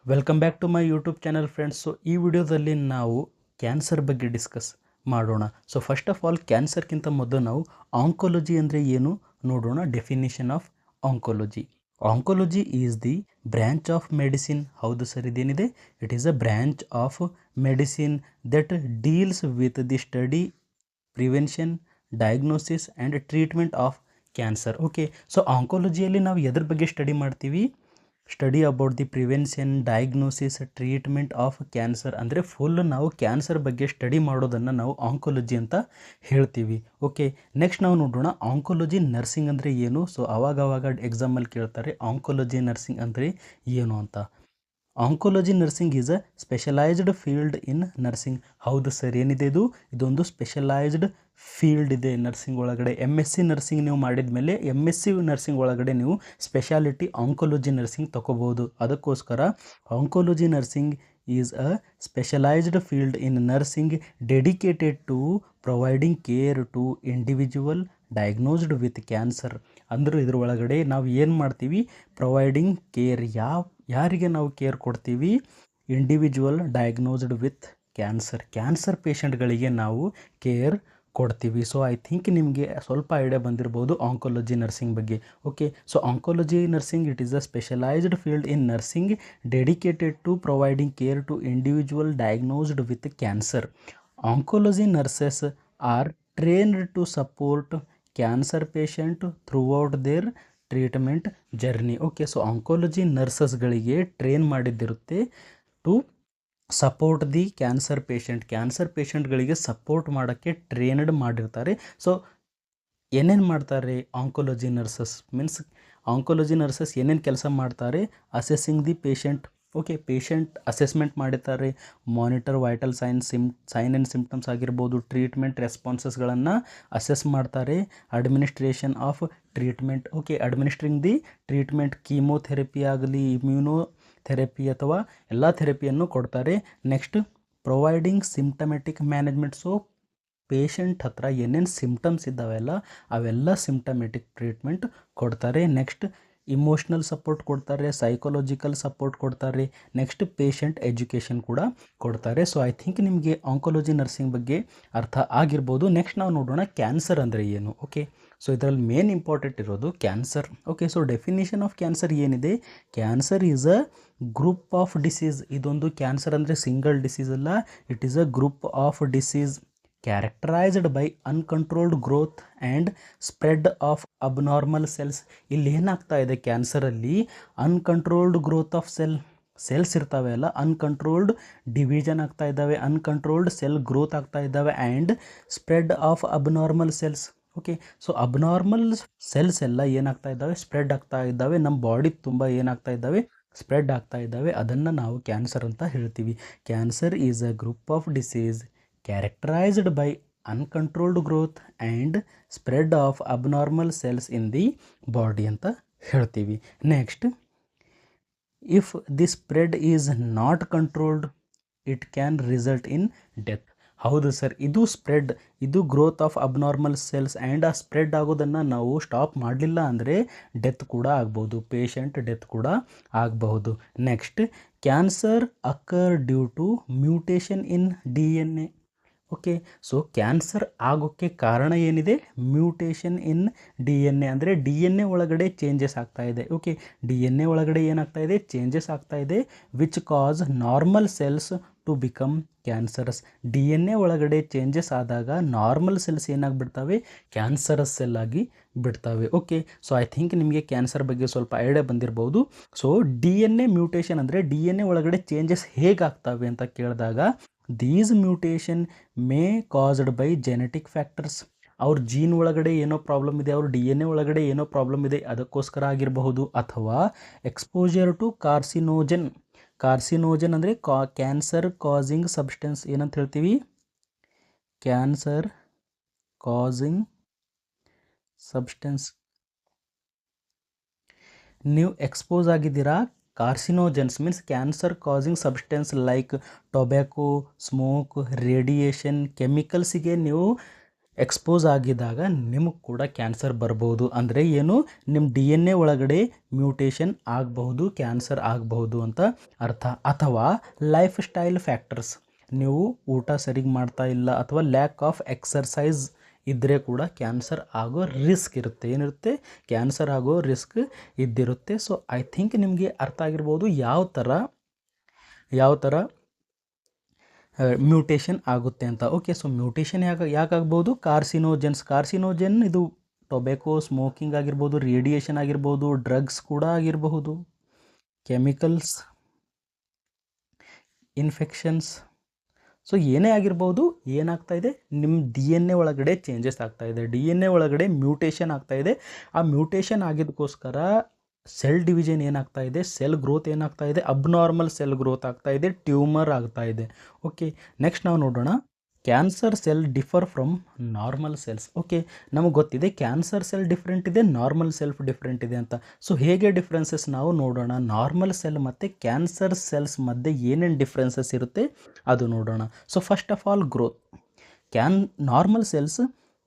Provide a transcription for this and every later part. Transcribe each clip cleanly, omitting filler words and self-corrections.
Welcome back to my YouTube channel friends. So ಈ ವಿಡಿಯೋದಲ್ಲಿ ನಾವು ಕ್ಯಾನ್ಸರ್ ಬಗ್ಗೆ ಡಿಸ್ಕಸ್ ಮಾಡೋಣ. ಸೊ ಫಸ್ಟ್ ಆಫ್ ಆಲ್ ಕ್ಯಾನ್ಸರ್ಗಿಂತ ಮೊದಲು ನಾವು ಆಂಕೋಲಜಿ ಅಂದರೆ ಏನು ನೋಡೋಣ. Definition of oncology. Oncology is the branch of medicine. ಹೌದು ಸರ್, ಇದೇನಿದೆ, it is a branch of medicine that deals with the study, prevention, diagnosis and treatment of cancer. Okay, so ಆಂಕೋಲಜಿಯಲ್ಲಿ ನಾವು ಎದ್ರ ಬಗ್ಗೆ ಸ್ಟಡಿ ಮಾಡ್ತೀವಿ? Study about the prevention, diagnosis, treatment of cancer. ಅಂದರೆ full ನಾವು cancer ಬಗ್ಗೆ study ಮಾಡೋದನ್ನು ನಾವು ಆಂಕೋಲಜಿ ಅಂತ ಹೇಳ್ತೀವಿ. ಓಕೆ, ನೆಕ್ಸ್ಟ್ ನಾವು ನೋಡೋಣ ಆಂಕೋಲಜಿ ನರ್ಸಿಂಗ್ ಅಂದರೆ ಏನು. ಸೊ ಅವಾಗವಾಗ ಎಕ್ಸಾಮಲ್ಲಿ ಕೇಳ್ತಾರೆ ಆಂಕೋಲಜಿ ನರ್ಸಿಂಗ್ ಅಂದರೆ ಏನು ಅಂತ. Oncology nursing is a specialized field in nursing. ಹೌದು ಸರ್, ಏನಿದೆ ಇದೊಂದು ಸ್ಪೆಷಲೈಸ್ಡ್ ಫೀಲ್ಡ್ ಇದೆ ನರ್ಸಿಂಗ್ ಒಳಗಡೆ. MSc ನರ್ಸಿಂಗ್ ನೀವು ಮಾಡಿದ ಮೇಲೆ MSc ನರ್ಸಿಂಗ್ ಒಳಗಡೆ ನೀವು ಸ್ಪೆಷಾಲಿಟಿ ಆಂಕೋಲಜಿ ನರ್ಸಿಂಗ್ ತಗೋಬೋದು. ಅದಕ್ಕೋಸ್ಕರ oncology nursing is a specialized field in nursing dedicated to providing care to individual diagnosed with cancer. ಅಂದ್ರೆ ಇದ್ರ ಒಳಗಡೆ ನಾವು ಏನು ಮಾಡ್ತೀವಿ? Providing care. ಯಾರಿಗೆ ನಾವು ಕೇರ್ ಕೊಡ್ತೀವಿ? ಇಂಡಿವಿಜುವಲ್ ಡಯಾಗ್ನೋಸ್ಡ್ ವಿತ್ ಕ್ಯಾನ್ಸರ್ ಪೇಷಂಟ್ಗಳಿಗೆ ನಾವು ಕೇರ್ ಕೊಡ್ತೀವಿ. ಸೊ ಐ ಥಿಂಕ್ ನಿಮಗೆ ಸ್ವಲ್ಪ ಐಡಿಯಾ ಬಂದಿರ್ಬೋದು ಆಂಕೋಲಜಿ ನರ್ಸಿಂಗ್ ಬಗ್ಗೆ. Okay, so oncology nursing it is a specialized field in nursing dedicated to providing care to individual diagnosed with cancer. Oncology nurses are trained to support cancer patient throughout their treatment journey. Okay, so oncology ನರ್ಸಸ್ಗಳಿಗೆ train ಮಾಡಿದ್ದಿರುತ್ತೆ to support the cancer ಪೇಷಂಟ್ಗಳಿಗೆ support ಮಾಡೋಕ್ಕೆ trained ಮಾಡಿರ್ತಾರೆ. So ಏನೇನು ಮಾಡ್ತಾರೆ oncology nurses? Oncology nurses ಏನೇನು ಕೆಲಸ ಮಾಡ್ತಾರೆ? Assessing the patient. Okay, patient assessment ಮಾಡಿರ್ತಾರೆ, monitor vital sign and symptoms ಆಗಿರ್ಬೋದು, ಟ್ರೀಟ್ಮೆಂಟ್ ರೆಸ್ಪಾನ್ಸಸ್ಗಳನ್ನು ಅಸೆಸ್ ಮಾಡ್ತಾರೆ, administration of treatment. Okay, administering the treatment, chemotherapy ಆಗಲಿ, ಇಮ್ಯುನೋಥೆರಪಿ ಅಥವಾ ಎಲ್ಲ ಥೆರಪಿಯನ್ನು ಕೊಡ್ತಾರೆ. Next providing symptomatic management. So patient ಹತ್ರ ಏನೇನು ಸಿಂಪ್ಟಮ್ಸ್ ಇದ್ದಾವೆಲ್ಲ ಅವೆಲ್ಲ ಸಿಂಪ್ಟಮೆಟಿಕ್ ಟ್ರೀಟ್ಮೆಂಟ್ ಕೊಡ್ತಾರೆ. ನೆಕ್ಸ್ಟ್ ಇಮೋಷ್ನಲ್ ಸಪೋರ್ಟ್ ಕೊಡ್ತಾರೆ, ಸೈಕಾಲಜಿಕಲ್ ಸಪೋರ್ಟ್ ಕೊಡ್ತಾರೆ, ನೆಕ್ಸ್ಟ್ ಪೇಷಂಟ್ ಎಜುಕೇಷನ್ ಕೂಡ ಕೊಡ್ತಾರೆ. ಸೊ ಐ ಥಿಂಕ್ ನಿಮಗೆ ಆಂಕೋಲಜಿ ನರ್ಸಿಂಗ್ ಬಗ್ಗೆ ಅರ್ಥ ಆಗಿರ್ಬೋದು. ನೆಕ್ಸ್ಟ್ ನಾವು ನೋಡೋಣ ಕ್ಯಾನ್ಸರ್ ಅಂದರೆ ಏನು. ಓಕೆ, ಸೊ ಇದರಲ್ಲಿ ಮೇನ್ ಇಂಪಾರ್ಟೆಂಟ್ ಇರೋದು cancer. Okay, so definition of cancer ಏನಿದೆ? Cancer is a group of disease. ಇದೊಂದು ಕ್ಯಾನ್ಸರ್ ಅಂದರೆ ಸಿಂಗಲ್ ಡಿಸೀಸ್ ಅಲ್ಲ, it is a group of disease characterized by uncontrolled growth and spread of abnormal cells. ಇಲ್ಲಿ ಏನಾಗ್ತಾ ಇದೆ ಕ್ಯಾನ್ಸರಲ್ಲಿ? Uncontrolled growth of cells ಇರ್ತಾವೆ ಅಲ್ಲ, uncontrolled division ಆಗ್ತಾ ಇದ್ದಾವೆ, ಅನ್ಕಂಟ್ರೋಲ್ಡ್ ಸೆಲ್ ಗ್ರೋತ್ ಆಗ್ತಾ ಇದ್ದಾವೆ, and spread of abnormal cells. Okay, so abnormal cells ಎಲ್ಲ ಏನಾಗ್ತಾ ಇದ್ದಾವೆ? ಸ್ಪ್ರೆಡ್ ಆಗ್ತಾ ಇದ್ದಾವೆ, ನಮ್ಮ ಬಾಡಿ ತುಂಬ ಏನಾಗ್ತಾ ಇದ್ದಾವೆ? ಸ್ಪ್ರೆಡ್ ಆಗ್ತಾ ಇದ್ದಾವೆ. ಅದನ್ನು ನಾವು ಕ್ಯಾನ್ಸರ್ ಅಂತ ಹೇಳ್ತೀವಿ. Cancer is a group of disease characterized by uncontrolled growth and spread of abnormal cells in the body ಅಂತ ಹೇಳ್ತೀವಿ. Next, if the spread is not controlled it can result in death. ಹೌದು sir, ಇದು growth of abnormal cells and ಆ spread ಆಗೋದನ್ನು ನಾವು stop ಮಾಡಲಿಲ್ಲ ಅಂದರೆ death ಕೂಡ ಆಗ್ಬೋದು, ಪೇಷಂಟ್ ಡೆತ್ ಕೂಡ ಆಗಬಹುದು. Next, cancer occur due to mutation in DNA. Okay, so cancer ಆಗೋಕ್ಕೆ ಕಾರಣ ಏನಿದೆ? Mutation in DNA. ಅಂದರೆ DNA ಒಳಗಡೆ ಚೇಂಜಸ್ ಆಗ್ತಾ ಇದೆ. ಓಕೆ, DNA ಒಳಗಡೆ ಏನಾಗ್ತಾ ಇದೆ? ಚೇಂಜಸ್ ಆಗ್ತಾ ಇದೆ, which cause normal cells to become cancerous. DNA ಒಳಗಡೆ ಚೇಂಜಸ್ ಆದಾಗ ನಾರ್ಮಲ್ ಸೆಲ್ಸ್ ಏನಾಗಿಬಿಡ್ತವೆ? ಕ್ಯಾನ್ಸರಸ್ ಸೆಲ್ ಆಗಿ ಬಿಡ್ತವೆ. ಓಕೆ, ಸೊ ಐ ಥಿಂಕ್ ನಿಮಗೆ ಕ್ಯಾನ್ಸರ್ ಬಗ್ಗೆ ಸ್ವಲ್ಪ ಐಡಿಯಾ ಬಂದಿರ್ಬೋದು. ಸೊ DNA ಮ್ಯೂಟೇಷನ್ ಅಂದರೆ DNA ಒಳಗಡೆ ಚೇಂಜಸ್ ಹೇಗಾಗ್ತವೆ ಅಂತ ಕೇಳಿದಾಗ, these mutation may caused by genetic factors. ಅವ್ರ ಜೀನ್ ಒಳಗಡೆ ಏನೋ ಪ್ರಾಬ್ಲಮ್ ಇದೆ, ಅವ್ರ DNA ಒಳಗಡೆ ಏನೋ ಪ್ರಾಬ್ಲಮ್ ಇದೆ, ಅದಕ್ಕೋಸ್ಕರ ಆಗಿರಬಹುದು. ಅಥವಾ ಎಕ್ಸ್ಪೋಜರ್ ಟು ಕಾರ್ಸಿನೋಜನ್ ಅಂದರೆ ಕ್ಯಾನ್ಸರ್ ಕಾಸಿಂಗ್ ಸಬ್ಸ್ಟೆನ್ಸ್ ಏನಂತ ಹೇಳ್ತೀವಿ? Cancer causing substance. ನೀವು ಎಕ್ಸ್ಪೋಸ್ ಆಗಿದ್ದೀರಾ carcinogens means cancer causing substance like tobacco, smoke, radiation, ಕೆಮಿಕಲ್ಸಿಗೆ ನೀವು ಎಕ್ಸ್ಪೋಸ್ ಆಗಿದ್ದಾಗ ನಿಮಗೆ ಕೂಡ ಕ್ಯಾನ್ಸರ್ ಬರ್ಬೋದು. ಅಂದರೆ ಏನು, ನಿಮ್ಮ DNA ಒಳಗಡೆ ಮ್ಯೂಟೇಷನ್ ಆಗಬಹುದು, ಕ್ಯಾನ್ಸರ್ ಆಗಬಹುದು ಅಂತ ಅರ್ಥ. ಅಥವಾ ಲೈಫ್ ಸ್ಟೈಲ್ ಫ್ಯಾಕ್ಟರ್ಸ್, ನೀವು ಊಟ ಸರಿಗೆ ಮಾಡ್ತಾ ಇಲ್ಲ ಅಥವಾ ಲ್ಯಾಕ್ ಆಫ್ ಎಕ್ಸರ್ಸೈಸ್ ಇದ್ದರೆ ಕೂಡ ಕ್ಯಾನ್ಸರ್ ಆಗೋ ರಿಸ್ಕ್ ಇರುತ್ತೆ. ಏನಿರುತ್ತೆ, ಕ್ಯಾನ್ಸರ್ ಆಗೋ ರಿಸ್ಕ್ ಇದ್ದಿರುತ್ತೆ. ಸೊ ಐ ಥಿಂಕ್ ನಿಮಗೆ ಅರ್ಥ ಆಗಿರ್ಬೋದು ಯಾವ ಥರ ಮ್ಯೂಟೇಷನ್ ಆಗುತ್ತೆ ಅಂತ. ಓಕೆ, ಸೊ ಮ್ಯೂಟೇಷನ್ ಯಾಕಾಗ್ಬೋದು, ಕಾರ್ಸಿನೋಜನ್ ಇದು ಟೊಬ್ಯಾಕೊ, ಸ್ಮೋಕಿಂಗ್ ಆಗಿರ್ಬೋದು, ರೇಡಿಯೇಷನ್ ಆಗಿರ್ಬೋದು, ಡ್ರಗ್ಸ್ ಕೂಡ ಆಗಿರಬಹುದು, ಕೆಮಿಕಲ್ಸ್, ಇನ್ಫೆಕ್ಷನ್ಸ್. ಸೊ ಏನೇ ಆಗಿರ್ಬೋದು, ಏನಾಗ್ತಾಯಿದೆ, ನಿಮ್ಮ DNA ಒಳಗಡೆ ಚೇಂಜಸ್ ಆಗ್ತಾಯಿದೆ, DNA ಒಳಗಡೆ ಮ್ಯೂಟೇಷನ್ ಆಗ್ತಾಯಿದೆ. ಆ ಮ್ಯೂಟೇಷನ್ ಆಗಿದ್ದಕ್ಕೋಸ್ಕರ ಸೆಲ್ ಡಿವಿಷನ್ ಏನಾಗ್ತಾಯಿದೆ, ಸೆಲ್ ಗ್ರೋತ್ ಏನಾಗ್ತಾಯಿದೆ, ಅಬ್ನಾರ್ಮಲ್ ಸೆಲ್ ಗ್ರೋತ್ ಆಗ್ತಾಯಿದೆ, ಟ್ಯೂಮರ್ ಆಗ್ತಾಯಿದೆ. ಓಕೆ, ನೆಕ್ಸ್ಟ್ ನಾವು ನೋಡೋಣ, cancer cell differ from normal cells. Okay, ನಮಗೆ ಗೊತ್ತಿದೆ ಕ್ಯಾನ್ಸರ್ ಸೆಲ್ ಡಿಫ್ರೆಂಟ್ ಇದೆ, ನಾರ್ಮಲ್ ಸೆಲ್ಫ್ ಡಿಫ್ರೆಂಟ್ ಇದೆ ಅಂತ. ಸೊ ಹೇಗೆ ಡಿಫ್ರೆನ್ಸಸ್ ನಾವು ನೋಡೋಣ. ನಾರ್ಮಲ್ ಸೆಲ್ ಮತ್ತು ಕ್ಯಾನ್ಸರ್ ಸೆಲ್ಸ್ ಮಧ್ಯೆ ಏನೇನು ಡಿಫ್ರೆನ್ಸಸ್ ಇರುತ್ತೆ ಅದು ನೋಡೋಣ. So first of all growth. Normal cells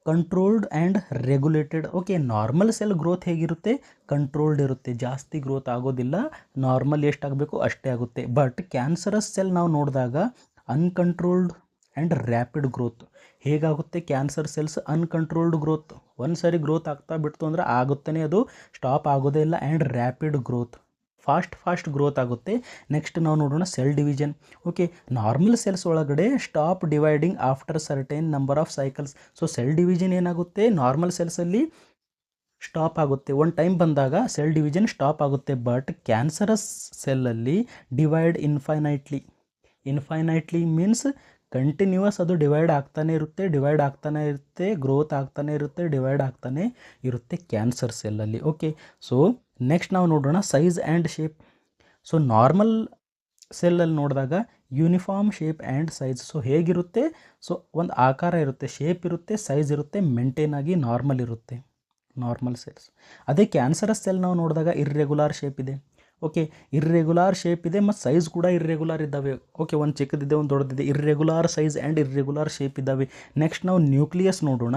controlled and regulated. Okay, normal cell growth ಹೇಗಿರುತ್ತೆ, ಕಂಟ್ರೋಲ್ಡ್ ಇರುತ್ತೆ, ಜಾಸ್ತಿ ಗ್ರೋತ್ ಆಗೋದಿಲ್ಲ, ನಾರ್ಮಲ್ ಎಷ್ಟಾಗಬೇಕು ಅಷ್ಟೇ ಆಗುತ್ತೆ. ಬಟ್ ಕ್ಯಾನ್ಸರಸ್ ಸೆಲ್ ನಾವು ನೋಡಿದಾಗ ಅನ್ಕಂಟ್ರೋಲ್ಡ್ ಆ್ಯಂಡ್ ರ್ಯಾಪಿಡ್ ಗ್ರೋತ್. ಹೇಗಾಗುತ್ತೆ ಕ್ಯಾನ್ಸರ್ ಸೆಲ್ಸ್, ಅನ್ಕಂಟ್ರೋಲ್ಡ್ ಗ್ರೋತ್, ಒಂದು ಸಾರಿ ಗ್ರೋತ್ ಆಗ್ತಾ ಬಿಡ್ತು ಅಂದರೆ ಆಗುತ್ತಾನೆ, ಅದು ಸ್ಟಾಪ್ ಆಗೋದೇ ಇಲ್ಲ. And rapid growth, fast growth ಆಗುತ್ತೆ. ನೆಕ್ಸ್ಟ್ ನಾವು ನೋಡೋಣ cell division. Okay, normal cells ಒಳಗಡೆ stop dividing after certain number of cycles. So cell division ಏನಾಗುತ್ತೆ, ನಾರ್ಮಲ್ ಸೆಲ್ಸಲ್ಲಿ ಸ್ಟಾಪ್ ಆಗುತ್ತೆ, ಒಂದು ಟೈಮ್ ಬಂದಾಗ ಸೆಲ್ ಡಿವಿಷನ್ ಸ್ಟಾಪ್ ಆಗುತ್ತೆ. ಬಟ್ ಕ್ಯಾನ್ಸರಸ್ ಸೆಲ್ಲಲ್ಲಿ ಡಿವೈಡ್ ಇನ್ಫೈನೈಟ್ಲಿ ಮೀನ್ಸ್ ಕಂಟಿನ್ಯೂಸ್, ಅದು ಡಿವೈಡ್ ಆಗ್ತಾನೆ ಇರುತ್ತೆ, ಗ್ರೋತ್ ಆಗ್ತಾನೆ ಇರುತ್ತೆ, ಡಿವೈಡ್ ಆಗ್ತಾನೆ ಇರುತ್ತೆ ಕ್ಯಾನ್ಸರ್ ಸೆಲ್ಲಲ್ಲಿ. ಓಕೆ, ಸೊ ನೆಕ್ಸ್ಟ್ ನಾವು ನೋಡೋಣ size and shape. So normal ಸೆಲ್ಲಲ್ಲಿ ನೋಡಿದಾಗ uniform shape and size. So ಹೇಗಿರುತ್ತೆ, ಸೊ ಒಂದು ಆಕಾರ ಇರುತ್ತೆ, ಶೇಪ್ ಇರುತ್ತೆ, ಸೈಜ್ ಇರುತ್ತೆ, ಮೇಂಟೈನ್ ಆಗಿ ನಾರ್ಮಲ್ ಇರುತ್ತೆ ನಾರ್ಮಲ್ ಸೆಲ್ಸ್. ಅದೇ ಕ್ಯಾನ್ಸರಸ್ ಸೆಲ್ ನಾವು ನೋಡಿದಾಗ ಇರ್ರೆಗ್ಯುಲರ್ ಶೇಪ್ ಇದೆ. ಓಕೆ, ಇರ್ರೆಗ್ಯುಲರ್ ಶೇಪ್ ಇದೆ ಮತ್ತು ಸೈಜ್ ಕೂಡ ಇರ್ರೆಗ್ಯುಲರ್ ಇದ್ದಾವೆ. ಓಕೆ, ಒಂದು ಚಿಕ್ಕದಿದೆ, ಒಂದು ದೊಡ್ಡದಿದೆ, irregular size and irregular shape ಇದ್ದಾವೆ. ನೆಕ್ಸ್ಟ್ ನಾವು ನ್ಯೂಕ್ಲಿಯಸ್ ನೋಡೋಣ.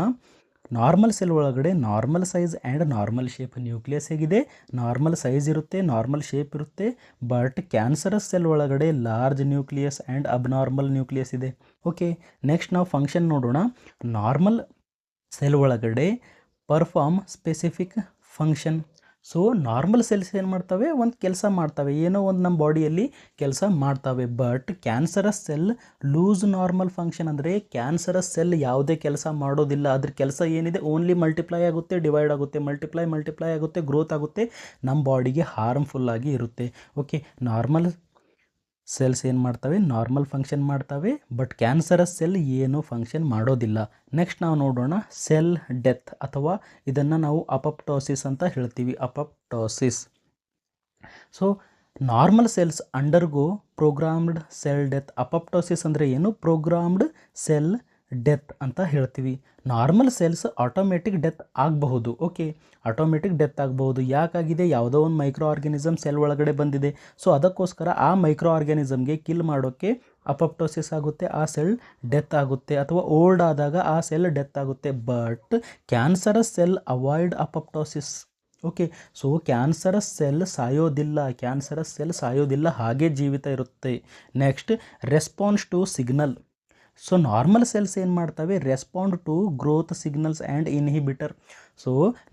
ನಾರ್ಮಲ್ ಸೆಲ್ ಒಳಗಡೆ normal size and normal shape. Nucleus ಹೇಗಿದೆ, ನಾರ್ಮಲ್ ಸೈಜ್ ಇರುತ್ತೆ, ನಾರ್ಮಲ್ ಶೇಪ್ ಇರುತ್ತೆ. ಬಟ್ ಕ್ಯಾನ್ಸರಸ್ ಸೆಲ್ ಒಳಗಡೆ large nucleus and abnormal nucleus ಇದೆ. ಓಕೆ, ನೆಕ್ಸ್ಟ್ ನಾವು ಫಂಕ್ಷನ್ ನೋಡೋಣ. ನಾರ್ಮಲ್ ಸೆಲ್ ಒಳಗಡೆ perform specific function. So normal cells ಏನು ಮಾಡ್ತವೆ, ಒಂದು ಕೆಲಸ ಮಾಡ್ತವೆ, ಏನೋ ಒಂದು ನಮ್ಮ ಬಾಡಿಯಲ್ಲಿ ಕೆಲಸ ಮಾಡ್ತವೆ. But cancerous cell lose normal function. ಅಂದರೆ ಕ್ಯಾನ್ಸರಸ್ ಸೆಲ್ ಯಾವುದೇ ಕೆಲಸ ಮಾಡೋದಿಲ್ಲ, ಅದ್ರ ಕೆಲಸ ಏನಿದೆ ಓನ್ಲಿ ಮಲ್ಟಿಪ್ಲೈ ಆಗುತ್ತೆ, ಡಿವೈಡ್ ಆಗುತ್ತೆ, ಮಲ್ಟಿಪ್ಲೈ ಆಗುತ್ತೆ, ಗ್ರೋತ್ ಆಗುತ್ತೆ, ನಮ್ಮ ಬಾಡಿಗೆ ಹಾರ್ಮ್ಫುಲ್ ಆಗಿ ಇರುತ್ತೆ. ಓಕೆ, ನಾರ್ಮಲ್ ಸೆಲ್ಸ್ ಏನು ಮಾಡ್ತವೆ, ನಾರ್ಮಲ್ ಫಂಕ್ಷನ್ ಮಾಡ್ತವೆ. ಬಟ್ ಕ್ಯಾನ್ಸರಸ್ ಸೆಲ್ ಏನು ಫಂಕ್ಷನ್ ಮಾಡೋದಿಲ್ಲ. ನೆಕ್ಸ್ಟ್ ನಾವು ನೋಡೋಣ ಸೆಲ್ ಡೆತ್, ಅಥವಾ ಇದನ್ನು ನಾವು ಅಪಪ್ಟೋಸಿಸ್ ಅಂತ ಹೇಳ್ತೀವಿ, apoptosis. So normal cells undergo programmed cell death. Apoptosis ಅಂದರೆ ಏನು, ಪ್ರೋಗ್ರಾಮ್ಡ್ ಸೆಲ್ ಡೆತ್ ಅಂತ ಹೇಳ್ತೀವಿ. ನಾರ್ಮಲ್ ಸೆಲ್ಸ್ ಆಟೋಮೆಟಿಕ್ ಡೆತ್ ಆಗಬಹುದು. ಓಕೆ, ಆಟೋಮೆಟಿಕ್ ಡೆತ್ ಆಗಬಹುದು. ಯಾಕಾಗಿದೆ, ಯಾವುದೋ ಒಂದು ಮೈಕ್ರೋ ಆರ್ಗ್ಯಾನಿಸಮ್ ಸೆಲ್ ಒಳಗಡೆ ಬಂದಿದೆ. ಸೊ ಅದಕ್ಕೋಸ್ಕರ ಆ ಮೈಕ್ರೋ ಆರ್ಗ್ಯಾನಿಸಮ್ಗೆ ಕಿಲ್ ಮಾಡೋಕ್ಕೆ ಅಪಪ್ಟೋಸಿಸ್ ಆಗುತ್ತೆ, ಆ ಸೆಲ್ ಡೆತ್ ಆಗುತ್ತೆ. ಅಥವಾ ಓಲ್ಡ್ ಆದಾಗ ಆ ಸೆಲ್ ಡೆತ್ ಆಗುತ್ತೆ. But cancerous cell avoid apoptosis. Okay, so cancerous cell ಸಾಯೋದಿಲ್ಲ, ಹಾಗೆ ಜೀವಿತ ಇರುತ್ತೆ. Next response to signal. So normal cells ಏನು ಮಾಡ್ತವೆ, respond to growth signals and inhibitor. So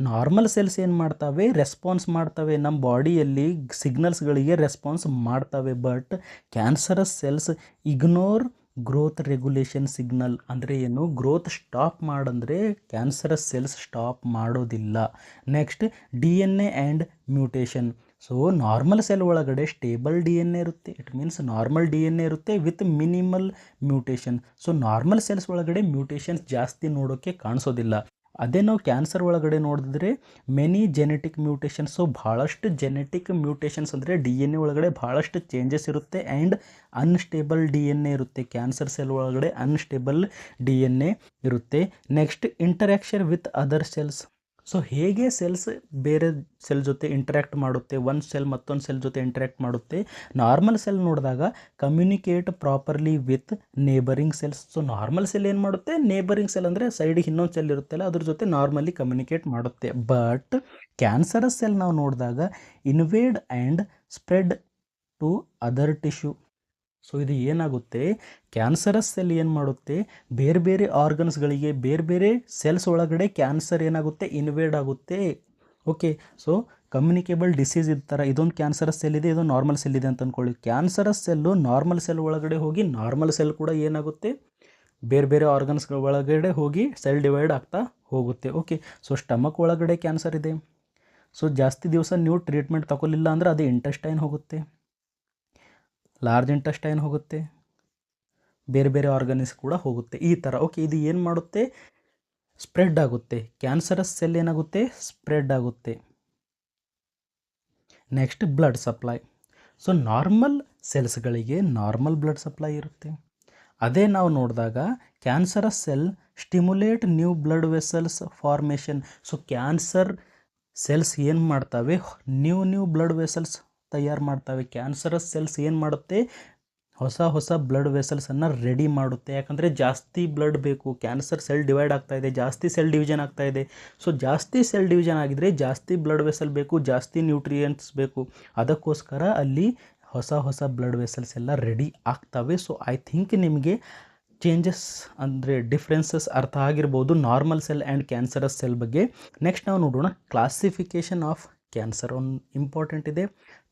normal cells ಏನು ಮಾಡ್ತವೆ, ರೆಸ್ಪಾನ್ಸ್ ಮಾಡ್ತವೆ, ನಮ್ಮ ಬಾಡಿಯಲ್ಲಿ ಸಿಗ್ನಲ್ಸ್ಗಳಿಗೆ ರೆಸ್ಪಾನ್ಸ್ ಮಾಡ್ತವೆ. But cancerous cells ignore growth regulation signal. ಅಂದರೆ ಏನು, ಗ್ರೋತ್ ಸ್ಟಾಪ್ ಮಾಡಂದರೆ ಕ್ಯಾನ್ಸರಸ್ ಸೆಲ್ಸ್ ಸ್ಟಾಪ್ ಮಾಡೋದಿಲ್ಲ. Next DNA and mutation. So normal cell ಒಳಗಡೆ ಸ್ಟೇಬಲ್ DNA ಇರುತ್ತೆ, ಇಟ್ ಮೀನ್ಸ್ ನಾರ್ಮಲ್ DNA ಇರುತ್ತೆ with minimal mutation. So normal cells ಒಳಗಡೆ mutations ಜಾಸ್ತಿ ನೋಡೋಕ್ಕೆ ಕಾಣಿಸೋದಿಲ್ಲ. ಅದೇ ನಾವು ಕ್ಯಾನ್ಸರ್ ಒಳಗಡೆ ನೋಡಿದ್ರೆ ಮೆನಿ ಜೆನೆಟಿಕ್ ಮ್ಯೂಟೇಷನ್ಸ್. ಸೊ ಭಾಳಷ್ಟು ಜೆನೆಟಿಕ್ ಮ್ಯೂಟೇಷನ್ಸ್ ಅಂದರೆ DNA ಒಳಗಡೆ ಭಾಳಷ್ಟು ಚೇಂಜಸ್ ಇರುತ್ತೆ ಆ್ಯಂಡ್ ಅನ್ಸ್ಟೇಬಲ್ DNA ಇರುತ್ತೆ. ಕ್ಯಾನ್ಸರ್ ಸೆಲ್ ಒಳಗಡೆ ಅನ್ಸ್ಟೇಬಲ್ DNA ಇರುತ್ತೆ. Next interaction with other cells. So ಹೇಗೆ ಸೆಲ್ಸ್ ಬೇರೆ ಸೆಲ್ ಜೊತೆ ಇಂಟ್ರ್ಯಾಕ್ಟ್ ಮಾಡುತ್ತೆ, ಒಂದು ಸೆಲ್ ಮತ್ತೊಂದು ಸೆಲ್ ಜೊತೆ ಇಂಟ್ರ್ಯಾಕ್ಟ್ ಮಾಡುತ್ತೆ. ನಾರ್ಮಲ್ ಸೆಲ್ ನೋಡಿದಾಗ communicate properly with neighbouring cells. So normal cell ಏನು ಮಾಡುತ್ತೆ, ನೇಬರಿಂಗ್ ಸೆಲ್ ಅಂದರೆ ಸೈಡಿಗೆ ಇನ್ನೊಂದು ಸೆಲ್ ಇರುತ್ತಲ್ಲ ಅದ್ರ ಜೊತೆ ನಾರ್ಮಲಿ ಕಮ್ಯುನಿಕೇಟ್ ಮಾಡುತ್ತೆ. ಬಟ್ ಕ್ಯಾನ್ಸರಸ್ ಸೆಲ್ ನಾವು ನೋಡಿದಾಗ invade and spread to other tissue. So ಇದು ಏನಾಗುತ್ತೆ, ಕ್ಯಾನ್ಸರಸ್ ಸೆಲ್ ಏನು ಮಾಡುತ್ತೆ, ಬೇರೆ ಬೇರೆ ಆರ್ಗನ್ಸ್ಗಳಿಗೆ ಬೇರೆ ಬೇರೆ ಸೆಲ್ಸ್ ಒಳಗಡೆ ಕ್ಯಾನ್ಸರ್ ಏನಾಗುತ್ತೆ, ಇನ್ವೇಡ್ ಆಗುತ್ತೆ. ಓಕೆ, ಸೊ ಕಮ್ಯುನಿಕೇಬಲ್ ಡಿಸೀಸ್ ಥರ ಇದೊಂದು ಕ್ಯಾನ್ಸರಸ್ ಸೆಲ್ ಇದೆ, ಇದೊಂದು ನಾರ್ಮಲ್ ಸೆಲ್ ಇದೆ ಅಂತ ಅಂದ್ಕೊಳ್ಳಿ. ಕ್ಯಾನ್ಸರಸ್ ಸೆಲ್ಲು ನಾರ್ಮಲ್ ಸೆಲ್ ಒಳಗಡೆ ಹೋಗಿ ನಾರ್ಮಲ್ ಸೆಲ್ ಕೂಡ ಏನಾಗುತ್ತೆ, ಬೇರೆ ಬೇರೆ ಆರ್ಗನ್ಸ್ಗಳ ಒಳಗಡೆ ಹೋಗಿ ಸೆಲ್ ಡಿವೈಡ್ ಆಗ್ತಾ ಹೋಗುತ್ತೆ. ಓಕೆ, ಸೊ ಸ್ಟಮಕ್ ಒಳಗಡೆ ಕ್ಯಾನ್ಸರ್ ಇದೆ. ಸೊ ಜಾಸ್ತಿ ದಿವಸ ನೀವು ಟ್ರೀಟ್ಮೆಂಟ್ ತಗೊಳ್ಳಿಲ್ಲ ಅಂದರೆ ಅದು ಇಂಟೆಸ್ಟೈನ್ ಹೋಗುತ್ತೆ, ಲಾರ್ಜ್ ಇಂಟೆಸ್ಟೈನ್ ಹೋಗುತ್ತೆ, ಬೇರೆ ಬೇರೆ ಆರ್ಗನ್ಸ್ ಕೂಡ ಹೋಗುತ್ತೆ, ಈ ಥರ. ಓಕೆ, ಇದು ಏನು ಮಾಡುತ್ತೆ, ಸ್ಪ್ರೆಡ್ ಆಗುತ್ತೆ. ಕ್ಯಾನ್ಸರಸ್ ಸೆಲ್ ಏನಾಗುತ್ತೆ, ಸ್ಪ್ರೆಡ್ ಆಗುತ್ತೆ. Next blood supply. So normal ಸೆಲ್ಸ್ಗಳಿಗೆ ನಾರ್ಮಲ್ ಬ್ಲಡ್ ಸಪ್ಲೈ ಇರುತ್ತೆ. ಅದೇ ನಾವು ನೋಡಿದಾಗ cancerous cell stimulate new blood vessels formation. So cancer cells ಏನು ಮಾಡ್ತವೆ, ನ್ಯೂ ಬ್ಲಡ್ ವೆಸಲ್ಸ್ ತಯಾರು ಮಾಡ್ತವೆ. ಕ್ಯಾನ್ಸರಸ್ ಸೆಲ್ಸ್ ಏನು ಮಾಡುತ್ತೆ, ಹೊಸ ಬ್ಲಡ್ ವೆಸಲ್ಸನ್ನು ರೆಡಿ ಮಾಡುತ್ತೆ. ಯಾಕಂದರೆ ಜಾಸ್ತಿ ಬ್ಲಡ್ ಬೇಕು, ಕ್ಯಾನ್ಸರ್ ಸೆಲ್ ಡಿವೈಡ್ ಆಗ್ತಾ ಇದೆ, ಜಾಸ್ತಿ ಸೆಲ್ ಡಿವಿಷನ್ ಆಗ್ತಾ ಇದೆ. ಸೊ ಜಾಸ್ತಿ ಸೆಲ್ ಡಿವಿಷನ್ ಆಗಿದರೆ ಜಾಸ್ತಿ ಬ್ಲಡ್ ವೆಸಲ್ ಬೇಕು, ಜಾಸ್ತಿ ನ್ಯೂಟ್ರಿಯೆಂಟ್ಸ್ ಬೇಕು. ಅದಕ್ಕೋಸ್ಕರ ಅಲ್ಲಿ ಹೊಸ ಬ್ಲಡ್ ವೆಸಲ್ಸ್ ಎಲ್ಲ ರೆಡಿ ಆಗ್ತವೆ. ಸೊ ಐ ಥಿಂಕ್ ನಿಮಗೆ ಚೇಂಜಸ್ ಅಂದರೆ ಡಿಫ್ರೆನ್ಸಸ್ ಅರ್ಥ ಆಗಿರ್ಬೋದು normal cell and cancerous cell ಬಗ್ಗೆ. ನೆಕ್ಸ್ಟ್ ನಾವು ನೋಡೋಣ ಕ್ಲಾಸಿಫಿಕೇಷನ್ ಆಫ್ ಕ್ಯಾನ್ಸರ್. ಒಂದು ಇಂಪಾರ್ಟೆಂಟ್ ಇದೆ,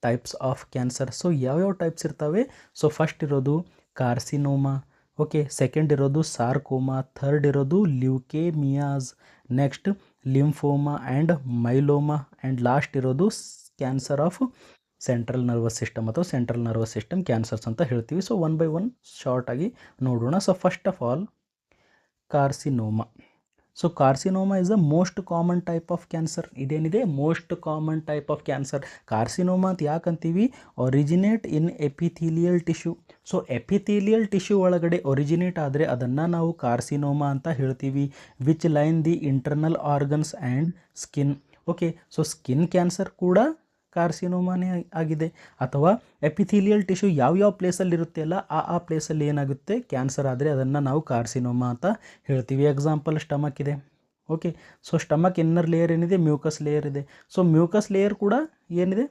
ಟೈಪ್ಸ್ ಆಫ್ ಕ್ಯಾನ್ಸರ್. ಸೊ ಯಾವ್ಯಾವ ಟೈಪ್ಸ್ ಇರ್ತವೆ, ಸೊ ಫಸ್ಟ್ ಇರೋದು ಕಾರ್ಸಿನೋಮಾ, ಓಕೆ, ಸೆಕೆಂಡ್ ಇರೋದು ಸಾರ್ಕೋಮಾ, ಥರ್ಡ್ ಇರೋದು leukaemias, next lymphoma and myeloma, and last ಇರೋದು cancer of central nervous system ಅಥವಾ ಸೆಂಟ್ರಲ್ ನರ್ವಸ್ ಸಿಸ್ಟಮ್ ಕ್ಯಾನ್ಸರ್ಸ್ ಅಂತ ಹೇಳ್ತೀವಿ. ಸೊ ಒನ್ ಬೈ ಒನ್ ಶಾರ್ಟಾಗಿ ನೋಡೋಣ. So first of all carcinoma. So carcinoma is the most common type of cancer. ಇದೇನಿದೆ, most common type of cancer. Carcinoma ಅಂತ ಯಾಕಂತೀವಿ, originate in epithelial tissue. So epithelial tissue ಒಳಗಡೆ originate ಆದರೆ ಅದನ್ನು ನಾವು carcinoma ಅಂತ ಹೇಳ್ತೀವಿ. Which line the internal organs and skin. Okay, so skin cancer ಕೂಡ ಕಾರ್ಸಿನೋಮಾನೇ ಆಗಿದೆ. ಅಥವಾ ಎಪಿಥೀಲಿಯಲ್ ಟಿಶ್ಯೂ ಯಾವ್ಯಾವ ಪ್ಲೇಸಲ್ಲಿ ಇರುತ್ತೆ ಅಲ್ಲ ಆ ಪ್ಲೇಸಲ್ಲಿ ಏನಾಗುತ್ತೆ ಕ್ಯಾನ್ಸರ್ ಆದರೆ ಅದನ್ನು ನಾವು ಕಾರ್ಸಿನೋಮಾ ಅಂತ ಹೇಳ್ತೀವಿ. ಎಕ್ಸಾಂಪಲ್ ಸ್ಟಮಕ್ ಇದೆ. Okay, so stomach inner layer ಏನಿದೆ, ಮ್ಯೂಕಸ್ ಲೇಯರ್ ಇದೆ. ಸೊ ಮ್ಯೂಕಸ್ ಲೇಯರ್ ಕೂಡ ಏನಿದೆ,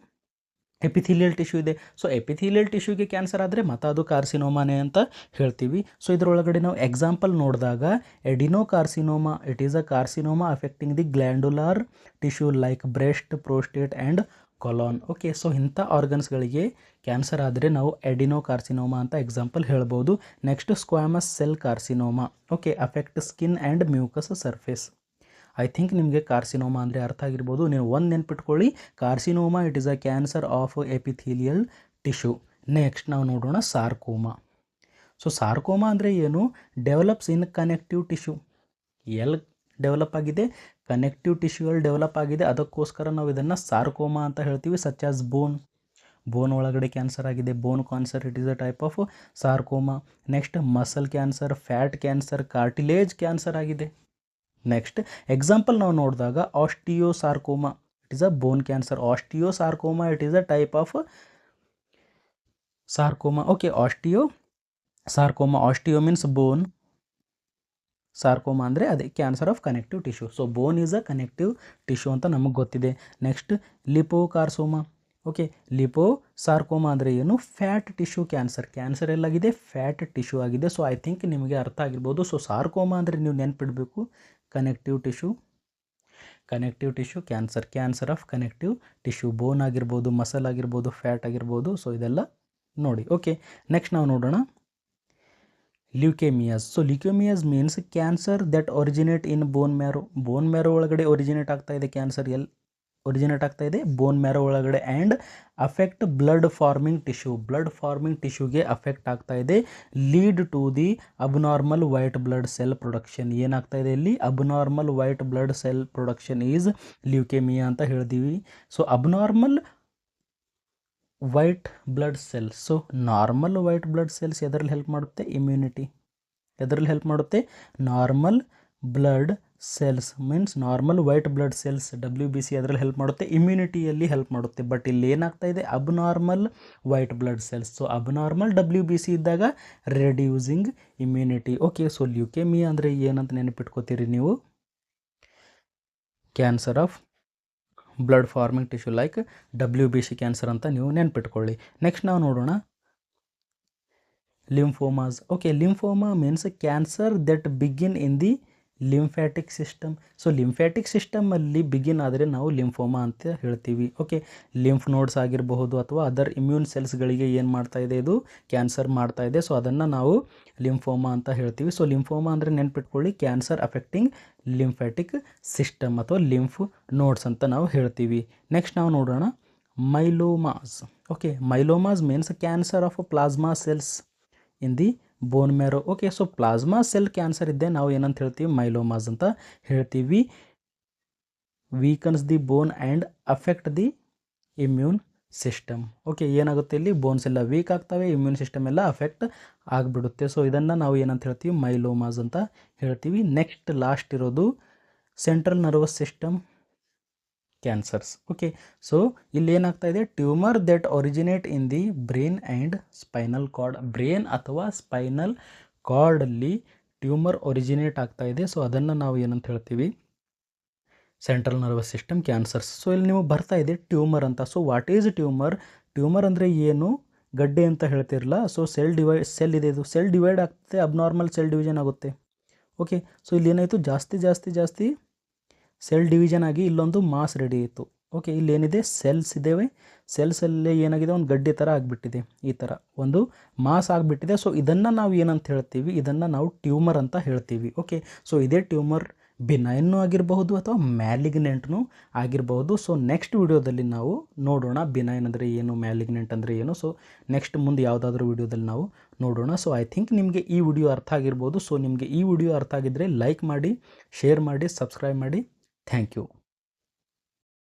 ಎಪಿಥೀಲಿಯಲ್ ಟಿಶ್ಯೂ ಇದೆ. ಸೊ ಎಪಿಥೀಲಿಯಲ್ ಟಿಶ್ಯೂಗೆ ಕ್ಯಾನ್ಸರ್ ಆದರೆ ಮತ್ತು ಅದು ಕಾರ್ಸಿನೋಮಾನೇ ಅಂತ ಹೇಳ್ತೀವಿ. ಸೊ ಇದರೊಳಗಡೆ ನಾವು ಎಕ್ಸಾಂಪಲ್ ನೋಡಿದಾಗ adenocarcinoma, it is a carcinoma affecting the glandular tissue like breast, prostate and colon. Okay, so ಇಂಥ ಆರ್ಗನ್ಸ್ಗಳಿಗೆ ಕ್ಯಾನ್ಸರ್ ಆದರೆ ನಾವು ಎಡಿನೋ ಕಾರ್ಸಿನೋಮಾ ಅಂತ ಎಕ್ಸಾಂಪಲ್ ಹೇಳ್ಬೋದು. Next squamous cell carcinoma. Okay, affect skin and mucous surface. I think ನಿಮಗೆ carcinoma ಅಂದರೆ ಅರ್ಥ ಆಗಿರ್ಬೋದು. ನೀವು ಒಂದು ನೆನ್ಪಿಟ್ಕೊಳ್ಳಿ, carcinoma it is a cancer of epithelial tissue. Next ನಾವು ನೋಡೋಣ ಸಾರ್ಕೋಮಾ. ಸೊ ಸಾರ್ಕೋಮಾ ಅಂದರೆ ಏನು, ಡೆವಲಪ್ಸ್ ಇನ್ ಕನೆಕ್ಟಿವ್ ಟಿಶ್ಯೂ. ಎಲ್ಲಿ ಡೆವಲಪ್ ಆಗಿದೆ, ಕನೆಕ್ಟಿವ್ ಟಿಶ್ಯೂಯಲ್ಲಿ ಡೆವಲಪ್ ಆಗಿದೆ, ಅದಕ್ಕೋಸ್ಕರ ನಾವು ಇದನ್ನು ಸಾರ್ಕೋಮಾ ಅಂತ ಹೇಳ್ತೀವಿ. ಸಚ್ ಆಸ್ ಬೋನ್ ಒಳಗಡೆ ಕ್ಯಾನ್ಸರ್ ಆಗಿದೆ, bone cancer, it is a type of sarcoma. Next muscle cancer, fat cancer, cartilage cancer ಆಗಿದೆ. ನೆಕ್ಸ್ಟ್ ಎಕ್ಸಾಂಪಲ್ ನಾವು ನೋಡಿದಾಗ osteosarcoma, it is a bone cancer. Osteosarcoma it is a type of sarcoma. Okay, osteosarcoma, osteo means bone, sarcoma ಅಂದರೆ ಅದೇ cancer of connective tissue. So bone is a connective tissue ಅಂತ ನಮಗೆ ಗೊತ್ತಿದೆ. Next liposarcoma. Okay, liposarcoma ಅಂದರೆ ಏನು, fat tissue cancer ಎಲ್ಲಾಗಿದೆ, fat tissue ಆಗಿದೆ. So I think ನಿಮಗೆ ಅರ್ಥ ಆಗಿರ್ಬೋದು. ಸೊ ಸಾರ್ಕೋಮಾ ಅಂದರೆ ನೀವು ನೆನ್ಪಿಡಬೇಕು, connective tissue cancer of connective tissue, bone ಆಗಿರ್ಬೋದು, ಮಸಲ್ ಆಗಿರ್ಬೋದು, ಫ್ಯಾಟ್ ಆಗಿರ್ಬೋದು. ಸೊ ಇದೆಲ್ಲ ನೋಡಿ. ಓಕೆ, ನೆಕ್ಸ್ಟ್ ನಾವು ನೋಡೋಣ leukaemias. So leukaemias means cancer that originate in bone marrow ಒಳಗಡೆ ಒರಿಜಿನೇಟ್ ಆಗ್ತಾ ಇದೆ ಕ್ಯಾನ್ಸರ್. ಎಲ್ಲಿ ಒರಿಜಿನೇಟ್ ಆಗ್ತಾ ಇದೆ, ಬೋನ್ ಮ್ಯಾರೋ ಒಳಗಡೆ. ಆ್ಯಂಡ್ ಅಫೆಕ್ಟ್ ಬ್ಲಡ್ ಫಾರ್ಮಿಂಗ್ ಟಿಶ್ಯೂಗೆ ಅಫೆಕ್ಟ್ ಆಗ್ತಾ ಇದೆ. Lead to the abnormal white blood cell production. ಏನಾಗ್ತಾ ಇದೆ ಇಲ್ಲಿ, abnormal white blood cell production is leukaemia ಅಂತ ಹೇಳ್ತೀವಿ. So abnormal white blood cells. So normal white blood cells ಎದರಲ್ಲಿ ಹೆಲ್ಪ್ ಮಾಡುತ್ತೆ, ಇಮ್ಯುನಿಟಿ. ಎದರಲ್ಲಿ ಹೆಲ್ಪ್ ಮಾಡುತ್ತೆ, normal blood cells means normal white blood cells WBC ಅದರಲ್ಲಿ ಹೆಲ್ಪ್ ಮಾಡುತ್ತೆ, ಇಮ್ಯುನಿಟಿಯಲ್ಲಿ ಹೆಲ್ಪ್ ಮಾಡುತ್ತೆ. ಬಟ್ ಇಲ್ಲಿ ಏನಾಗ್ತಾ ಇದೆ, abnormal white blood cells. So abnormal WBC ಇದ್ದಾಗ reducing immunity. Okay, so leukaemia ಅಂದರೆ ಏನಂತ ನೆನಪಿಟ್ಕೋತೀರಿ ನೀವು? Cancer of blood forming tissue like WBC cancer ಅಂತ ನೀವು ನೆನ್ಪಿಟ್ಕೊಳ್ಳಿ. ನೆಕ್ಸ್ಟ್ ನಾವು ನೋಡೋಣ lymphomas. Okay, lymphoma means cancer that begin in the lymphatic system. So lymphatic ಸಿಸ್ಟಮಲ್ಲಿ ಬಿಗಿನ್ ಆದರೆ ನಾವು ಲಿಂಫೋಮಾ ಅಂತ ಹೇಳ್ತೀವಿ. ಓಕೆ, ಲಿಂಫ್ ನೋಡ್ಸ್ ಆಗಿರಬಹುದು ಅಥವಾ ಅದರ್ ಇಮ್ಯೂನ್ ಸೆಲ್ಸ್ಗಳಿಗೆ ಏನು ಮಾಡ್ತಾ ಇದೆ, ಇದು ಕ್ಯಾನ್ಸರ್ ಮಾಡ್ತಾ ಇದೆ. ಸೊ ಅದನ್ನು ನಾವು ಲಿಂಫೋಮಾ ಅಂತ ಹೇಳ್ತೀವಿ. ಸೊ ಲಿಂಫೋಮಾ ಅಂದರೆ ನೆನ್ಪಿಟ್ಕೊಳ್ಳಿ, ಕ್ಯಾನ್ಸರ್ ಅಫೆಕ್ಟಿಂಗ್ ಲಿಂಫ್ಯಾಟಿಕ್ ಸಿಸ್ಟಮ್ ಅಥವಾ ಲಿಂಫ್ ನೋಡ್ಸ್ ಅಂತ ನಾವು ಹೇಳ್ತೀವಿ. ನೆಕ್ಸ್ಟ್ ನಾವು ನೋಡೋಣ myelomas. Okay, myelomas means cancer of plasma cells in the bone marrow. Okay, so plasma cell cancer ಇದ್ದೆ ನಾವು ಏನಂತ ಹೇಳ್ತೀವಿ, ಮೈಲೋಮಾಸ್ ಅಂತ ಹೇಳ್ತೀವಿ. Weakens the bone and affect the immune system. Okay, ಏನಾಗುತ್ತೆ ಇಲ್ಲಿ, ಬೋನ್ಸ್ ಎಲ್ಲ ವೀಕ್ ಆಗ್ತವೆ, ಇಮ್ಯೂನ್ ಸಿಸ್ಟಮ್ ಎಲ್ಲ ಅಫೆಕ್ಟ್ ಆಗಿಬಿಡುತ್ತೆ. ಸೊ ಇದನ್ನು ನಾವು ಏನಂತ ಹೇಳ್ತೀವಿ, ಮೈಲೋಮಾಸ್ ಅಂತ ಹೇಳ್ತೀವಿ. ನೆಕ್ಸ್ಟ್ ಲಾಸ್ಟ್ ಇರೋದು central nervous system cancers. Okay, so ಇಲ್ಲಿ ಏನಾಗ್ತಾ ಇದೆ, tumour that originate in the brain and spinal cord. Brain ಅಥವಾ ಸ್ಪೈನಲ್ ಕಾರ್ಡಲ್ಲಿ ಟ್ಯೂಮರ್ ಒರಿಜಿನೇಟ್ ಆಗ್ತಾ ಇದೆ. ಸೊ ಅದನ್ನು ನಾವು ಏನಂತ ಹೇಳ್ತೀವಿ, central nervous system cancers. So ಇಲ್ಲಿ ನೀವು ಬರ್ತಾ ಇದೆ ಟ್ಯೂಮರ್ ಅಂತ. So what is tumour? Tumour ಅಂದರೆ ಏನು, ಗಡ್ಡೆ ಅಂತ ಹೇಳ್ತಿರಲ್ಲ. ಸೊ ಸೆಲ್ ಇದೆ, ಇದು ಸೆಲ್ ಡಿವೈಡ್ ಆಗ್ತದೆ, ಅಬ್ನಾರ್ಮಲ್ ಸೆಲ್ ಡಿವಿಷನ್ ಆಗುತ್ತೆ. ಓಕೆ, ಸೊ ಇಲ್ಲಿ ಏನಾಯಿತು, ಜಾಸ್ತಿ ಸೆಲ್ ಡಿವಿಷನ್ ಆಗಿ ಇಲ್ಲೊಂದು ಮಾಸ್ ರೆಡಿ ಆಯಿತು. ಓಕೆ, ಇಲ್ಲಿ ಏನಿದೆ, ಸೆಲ್ಸ್ ಇದ್ದೇವೆ, ಸೆಲ್ಸಲ್ಲೇ ಏನಾಗಿದೆ, ಒಂದು ಗಡ್ಡೆ ಥರ ಆಗಿಬಿಟ್ಟಿದೆ, ಈ ಥರ ಒಂದು ಮಾಸ್ ಆಗಿಬಿಟ್ಟಿದೆ. ಸೊ ಇದನ್ನು ನಾವು ಏನಂತ ಹೇಳ್ತೀವಿ, ಇದನ್ನು ನಾವು ಟ್ಯೂಮರ್ ಅಂತ ಹೇಳ್ತೀವಿ. ಓಕೆ, ಸೊ ಇದೇ ಟ್ಯೂಮರ್ ಬಿನೈನ್ನೂ ಆಗಿರಬಹುದು ಅಥವಾ ಮ್ಯಾಲಿಗ್ನೆಂಟ್ನೂ ಆಗಿರಬಹುದು. ಸೊ ನೆಕ್ಸ್ಟ್ ವಿಡಿಯೋದಲ್ಲಿ ನಾವು ನೋಡೋಣ ಬಿನೈನ್ ಅಂದರೆ ಏನು, ಮ್ಯಾಲಿಗ್ನೆಂಟ್ ಅಂದರೆ ಏನು. ಸೊ ನೆಕ್ಸ್ಟ್ ಮುಂದೆ ಯಾವುದಾದ್ರೂ ವಿಡಿಯೋದಲ್ಲಿ ನಾವು ನೋಡೋಣ. ಸೊ ಐ ಥಿಂಕ್ ನಿಮಗೆ ಈ ವಿಡಿಯೋ ಅರ್ಥ ಆಗಿರ್ಬೋದು. ಸೊ ನಿಮಗೆ ಈ ವಿಡಿಯೋ ಅರ್ಥ ಆಗಿದ್ದರೆ ಲೈಕ್ ಮಾಡಿ, ಶೇರ್ ಮಾಡಿ, ಸಬ್ಸ್ಕ್ರೈಬ್ ಮಾಡಿ. Thank you.